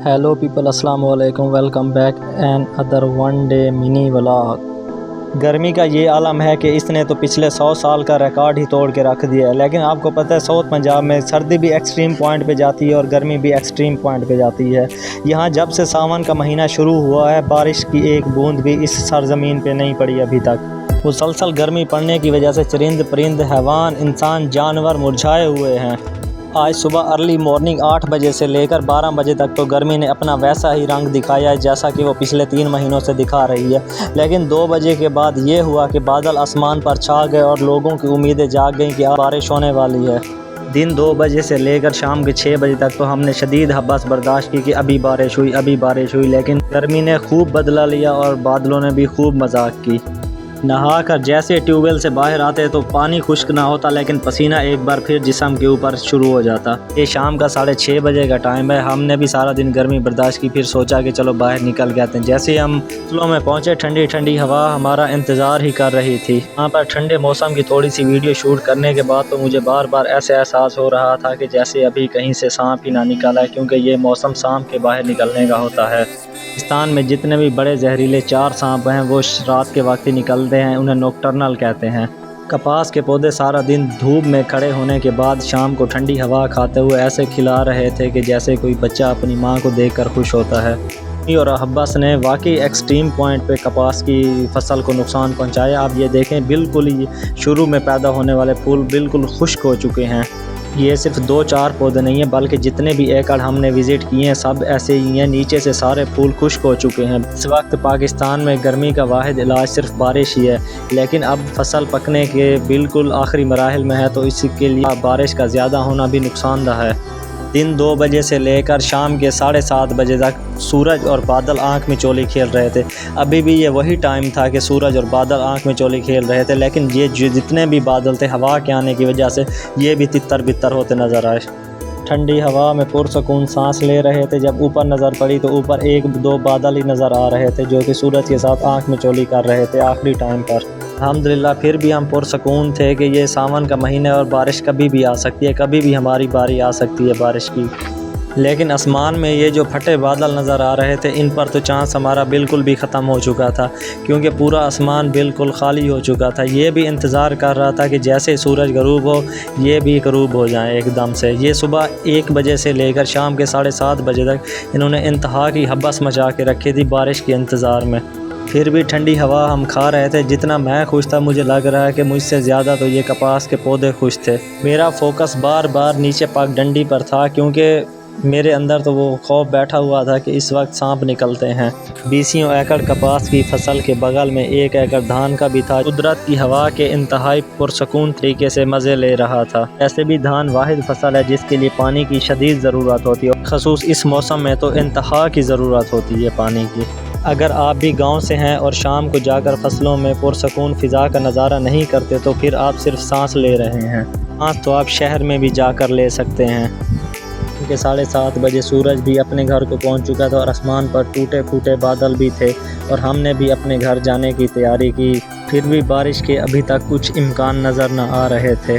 Hello people, السلام علیکم، welcome back another one day mini vlog. گرمی کا یہ عالم ہے کہ اس نے تو پچھلے 100 سال کا ریکارڈ ہی توڑ کے رکھ دیا ہے، لیکن آپ کو پتہ ہے ساؤتھ پنجاب میں سردی بھی ایکسٹریم پوائنٹ پہ جاتی ہے اور گرمی بھی ایکسٹریم پوائنٹ پہ جاتی ہے۔ یہاں جب سے ساون کا مہینہ شروع ہوا ہے، بارش کی ایک بوند بھی اس سرزمین پہ نہیں پڑی ابھی تک۔ مسلسل گرمی پڑنے کی وجہ سے چرند پرند، حیوان، انسان، جانور مرجھائے ہوئے ہیں۔ آج صبح ارلی مارننگ 8 بجے سے لے کر 12 بجے تک تو گرمی نے اپنا ویسا ہی رنگ دکھایا ہے جیسا کہ وہ پچھلے 3 مہینوں سے دکھا رہی ہے، لیکن 2 بجے کے بعد یہ ہوا کہ بادل آسمان پر چھا گئے اور لوگوں کی امیدیں جاگ گئیں کہ اب بارش ہونے والی ہے۔ دن 2 بجے سے لے کر شام کے 6 بجے تک تو ہم نے شدید حبس برداشت کی کہ ابھی بارش ہوئی، لیکن گرمی نے خوب بدلہ لیا اور بادلوں نے بھی خوب مذاق کی۔ نہا کر جیسے ٹیوب ویل سے باہر آتے تو پانی خشک نہ ہوتا، لیکن پسینہ ایک بار پھر جسم کے اوپر شروع ہو جاتا۔ یہ شام کا 6:30 بجے کا ٹائم ہے۔ ہم نے بھی سارا دن گرمی برداشت کی، پھر سوچا کہ چلو باہر نکل کے آتے ہیں۔ جیسے ہی ہم فصلوں میں پہنچے، ٹھنڈی ٹھنڈی ہوا ہمارا انتظار ہی کر رہی تھی۔ وہاں پر ٹھنڈے موسم کی تھوڑی سی ویڈیو شوٹ کرنے کے بعد تو مجھے بار بار ایسے احساس ہو رہا تھا کہ جیسے ابھی کہیں سے سانپ ہی نہ نکلا ہے، کیونکہ یہ موسم سانپ کے باہر نکلنے کا ہوتا ہے۔ پاکستان میں جتنے بھی بڑے زہریلے 4 سانپ ہیں وہ رات کے وقت ہی نکلتے ہیں، انہیں نوکٹرنل کہتے ہیں۔ کپاس کے پودے سارا دن دھوپ میں کھڑے ہونے کے بعد شام کو ٹھنڈی ہوا کھاتے ہوئے ایسے کھلا رہے تھے کہ جیسے کوئی بچہ اپنی ماں کو دیکھ کر خوش ہوتا ہے۔ اور حبس نے واقعی ایکسٹریم پوائنٹ پہ کپاس کی فصل کو نقصان پہنچایا۔ آپ یہ دیکھیں، بالکل ہی شروع میں پیدا ہونے والے پھول بالکل خشک ہو چکے ہیں۔ یہ صرف 2-4 پودے نہیں ہیں، بلکہ جتنے بھی ایکڑ ہم نے وزٹ کیے ہیں سب ایسے ہی ہیں، نیچے سے سارے پھول خشک ہو چکے ہیں۔ اس وقت پاکستان میں گرمی کا واحد علاج صرف بارش ہی ہے، لیکن اب فصل پکنے کے بالکل آخری مراحل میں ہے، تو اس کے لیے بارش کا زیادہ ہونا بھی نقصان دہ ہے۔ دن 2 بجے سے لے کر شام کے 7:30 بجے تک سورج اور بادل آنکھ میں چولی کھیل رہے تھے۔ ابھی بھی یہ وہی ٹائم تھا کہ سورج اور بادل آنکھ میں چولی کھیل رہے تھے، لیکن یہ جتنے بھی بادل تھے ہوا کے آنے کی وجہ سے یہ بھی تتر بتر ہوتے نظر آئے۔ ٹھنڈی ہوا میں پرسکون سانس لے رہے تھے۔ جب اوپر نظر پڑی تو اوپر 1-2 بادل ہی نظر آ رہے تھے جو کہ سورج کے ساتھ آنکھ میں چولی کر رہے تھے آخری ٹائم پر۔ الحمدللہ پھر بھی ہم پرسکون تھے کہ یہ ساون کا مہینہ ہے اور بارش کبھی بھی آ سکتی ہے، کبھی بھی ہماری باری آ سکتی ہے بارش کی۔ لیکن آسمان میں یہ جو پھٹے بادل نظر آ رہے تھے، ان پر تو چانس ہمارا بالکل بھی ختم ہو چکا تھا، کیونکہ پورا آسمان بالکل خالی ہو چکا تھا۔ یہ بھی انتظار کر رہا تھا کہ جیسے سورج غروب ہو یہ بھی غروب ہو جائیں ایک دم سے۔ یہ صبح 1 بجے سے لے کر شام کے 7:30 بجے تک انہوں نے انتہا کی حبس مچا کے رکھی تھی بارش کے انتظار میں۔ پھر بھی ٹھنڈی ہوا ہم کھا رہے تھے۔ جتنا میں خوش تھا، مجھے لگ رہا ہے کہ مجھ سے زیادہ تو یہ کپاس کے پودے خوش تھے۔ میرا فوکس بار بار نیچے پاک ڈنڈی پر تھا، کیونکہ میرے اندر تو وہ خوف بیٹھا ہوا تھا کہ اس وقت سانپ نکلتے ہیں۔ 20 ایکڑ کپاس کی فصل کے بغل میں 1 ایکڑ دھان کا بھی تھا۔ قدرت کی ہوا کے انتہائی پرسکون طریقے سے مزے لے رہا تھا۔ ایسے بھی دھان واحد فصل ہے جس کے لیے پانی کی شدید ضرورت ہوتی ہے، خصوص اس موسم میں تو انتہا کی ضرورت ہوتی ہے پانی کی۔ اگر آپ بھی گاؤں سے ہیں اور شام کو جا کر فصلوں میں پرسکون فضا کا نظارہ نہیں کرتے تو پھر آپ صرف سانس لے رہے ہیں۔ سانس تو آپ شہر میں بھی جا کر لے سکتے ہیں، کیونکہ 7:30 بجے سورج بھی اپنے گھر کو پہنچ چکا تھا اور آسمان پر ٹوٹے پھوٹے بادل بھی تھے، اور ہم نے بھی اپنے گھر جانے کی تیاری کی۔ پھر بھی بارش کے ابھی تک کچھ امکان نظر نہ آ رہے تھے۔